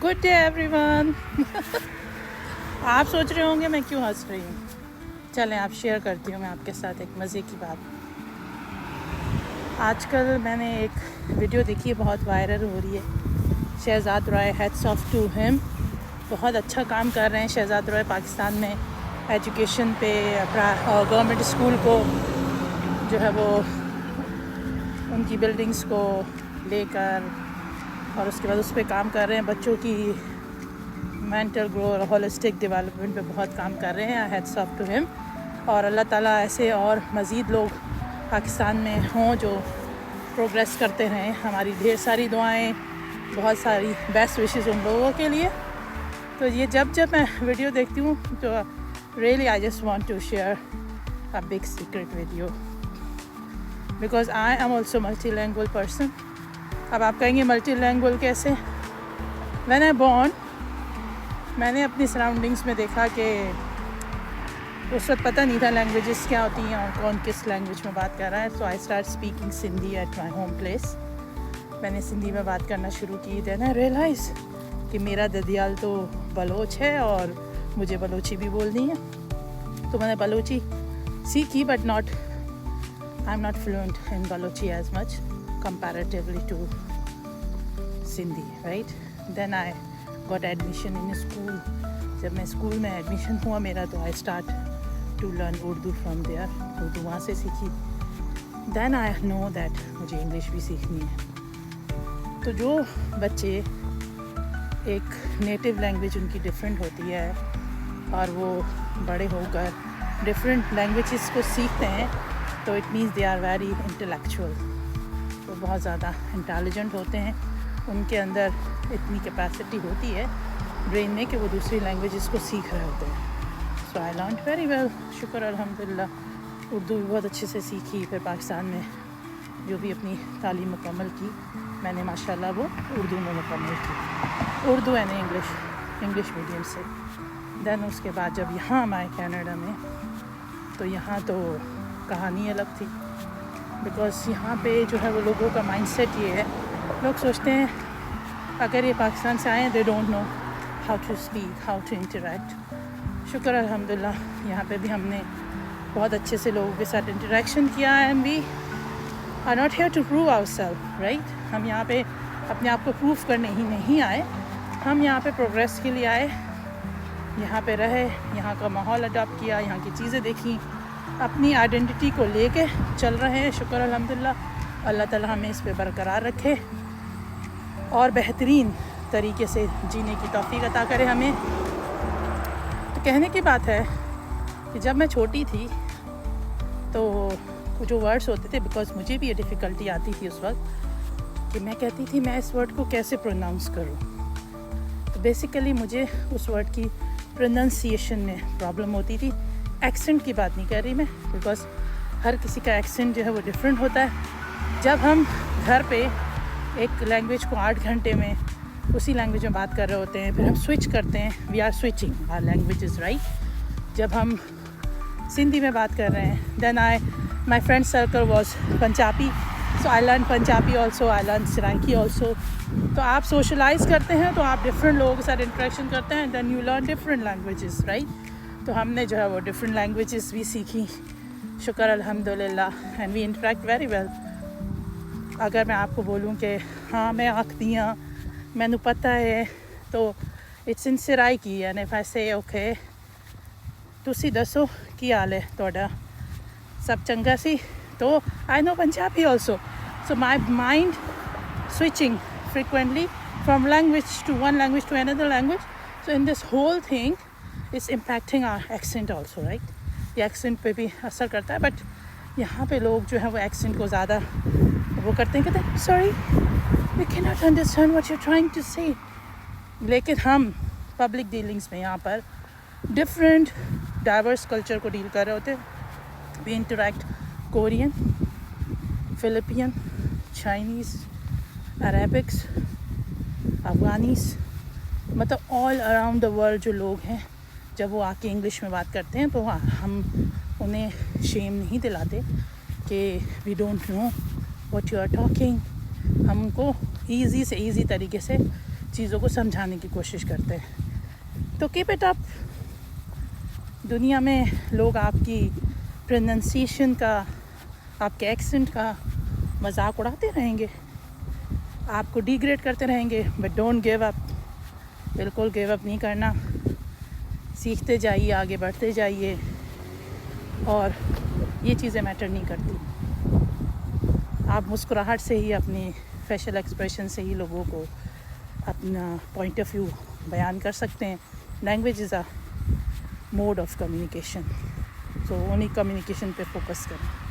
Good day everyone. आप सोच रहे होंगे मैं क्यों हंस रही हूँ। चलें आप शेयर करती हूँ मैं आपके साथ एक मज़े की बात। आजकल मैंने एक वीडियो देखी है, बहुत वायरल हो रही है। Shahzad Roy, hats off to him, बहुत अच्छा काम कर रहे हैं शहजाद रॉय पाकिस्तान में एजुकेशन पे। गवर्नमेंट स्कूल को जो है वो उनकी बिल्डिंग्स को लेकर और उसके बाद उस पर काम कर रहे हैं। बच्चों की मेंटल ग्रो और होलिस्टिक डेवलपमेंट पे बहुत काम कर रहे हैं। Hats off to him. और अल्लाह ताला ऐसे और मज़ीद लोग पाकिस्तान में हों जो प्रोग्रेस करते रहें। हमारी ढेर सारी दुआएं, बहुत सारी बेस्ट विशेस उन लोगों के लिए। तो ये जब मैं वीडियो देखती हूँ तो really I just want to share a big secret with you because I am also multilanguage person. अब आप कहेंगे मल्टीलैंग्वेज कैसे? व्हेन आई बॉर्न मैंने अपनी सराउंडिंग्स में देखा कि उस वक्त पता नहीं था लैंग्वेजेस क्या होती हैं और कौन किस लैंग्वेज में बात कर रहा है। So I start speaking Sindhi at my home place. मैंने सिंधी में बात करना शुरू की। देन आई रियलाइज़ कि मेरा ददियाल तो बलोच है और मुझे बलोची भी बोलनी है। तो मैंने बलोची सीखी but I am not fluent in Balochi as much comparatively to Sindhi, right? Then I got admission in school. जब मैं स्कूल में एडमिशन हुआ मेरा तो I start to learn Urdu from there. Urdu वहाँ से सीखी। Then I know that मुझे इंग्लिश भी सीखनी है। तो जो बच्चे एक नेटिव लैंग्वेज उनकी डिफरेंट होती है और वो बड़े होकर डिफरेंट लैंग्वेजेस को सीखते हैं तो it means they are very intellectual. वो बहुत ज़्यादा इंटेलिजेंट होते हैं। उनके अंदर इतनी कैपेसिटी होती है ब्रेन में कि वो दूसरी लैंग्वेजेस को सीख रहे होते हैं। सो आई लर्न वेरी वेल, शुक्र अल्हम्दुलिल्लाह। उर्दू भी बहुत अच्छे से सीखी। फिर पाकिस्तान में जो भी अपनी तालीम मुकम्मल की मैंने माशाल्लाह वो उर्दू में मुकम्मल की, उर्दू एंड इंग्लिश मीडियम से। दैन उसके बाद जब यहाँ हम आए कनाडा में तो यहाँ तो कहानी अलग थी बिकॉज़ यहाँ पे जो है वो लोगों का माइंडसेट ये है, लोग सोचते हैं अगर ये पाकिस्तान से आए they don't know how to speak, how to interact. शुक्र अल्हम्दुलिल्लाह यहाँ पे भी हमने बहुत अच्छे से लोगों के साथ इंटरेक्शन किया। And we are not here to prove ourselves, right? हम यहाँ पे अपने आप को प्रूव करने ही नहीं आए, हम यहाँ पे प्रोग्रेस के लिए आए। यहाँ पे रहे, यहाँ का माहौल अडॉप्ट किया, यहाँ की चीज़ें देखी, अपनी आइडेंटिटी को लेके चल रहे हैं। शुक्र अल्हम्दुलिल्लाह, अल्लाह ताला हमें इस पे बरकरार रखे और बेहतरीन तरीके से जीने की तौफीक अता करे हमें। तो कहने की बात है कि जब मैं छोटी थी तो जो वर्ड्स होते थे, बिकॉज़ मुझे भी ये डिफ़िकल्टी आती थी उस वक्त कि मैं कहती थी मैं इस वर्ड को कैसे प्रोनाउंस करूँ। तो बेसिकली मुझे उस वर्ड की प्रोनाउंसिएशन में प्रॉब्लम होती थी। एक्सेंट की बात नहीं कर रही मैं, बिकॉज़ हर किसी का एक्सेंट जो है वो डिफरेंट होता है। जब हम घर पे एक लैंग्वेज को 8 घंटे में उसी लैंग्वेज में बात कर रहे होते हैं, फिर हम स्विच करते हैं, we are switching our languages, right? जब हम सिंधी में बात कर रहे हैं, then my friend circle was Punjabi, so I learn Punjabi also, I learn Saraiki also. तो आप सोशलाइज़ करते हैं तो आप डिफरेंट लोगों के साथ इंटरेक्शन करते हैं, then you learn different languages, right? तो हमने जो है वो डिफरेंट लैंग्वेजेस भी सीखी, शुक्र अल्हम्दुलिल्लाह, and we interact very well. अगर मैं आपको बोलूँ कि हाँ मैं आखदी हाँ मैनू पता है तो it's in Saraiki. And if I से ओके तुसी दसो की हाल है तुहाडा, सब चंगा सी, तो I know Punjabi also. So my mind switching frequently from language to one language to another language. So in this whole thing is impacting our accent also, right? ये accent पे भी असर करता है। बट यहाँ पे लोग जो है वो accent को ज़्यादा वो करते हैं, कहते हैं sorry we cannot understand what you're trying to say। लेकिन हम public dealings में यहाँ पर different diverse culture को deal कर रहे होते हैं। We interact Korean, Philippine, Chinese, अरेबिक्स, अफ़गानीस, मतलब ऑल अराउंड द वर्ल्ड जो लोग हैं, जब वो आके इंग्लिश में बात करते हैं तो हम उन्हें शेम नहीं दिलाते कि we don't know what you are talking. हमको ईज़ी से ईज़ी तरीके से چیزوں کو سمجھانے کی کوشش کرتے ہیں. تو کیپ اٹ اپ. دنیا میں لوگ آپ کی پروننسیشن کا، آپ کے ایکسنٹ کا مذاق اڑاتے رہیں گے، آپ کو ڈیگریڈ کرتے رہیں گے، بٹ ڈونٹ گیو اپ. بالکل گیو اپ نہیں کرنا. سیکھتے جائیے، آگے بڑھتے جائیے، اور یہ چیزیں میٹر نہیں کرتی. آپ مسکراہٹ سے ہی، اپنی فیشل ایکسپریشن سے ہی لوگوں کو اپنا پوائنٹ آف ویو بیان کر سکتے ہیں. Language is a mode of communication. So only communication پہ فوکس کریں.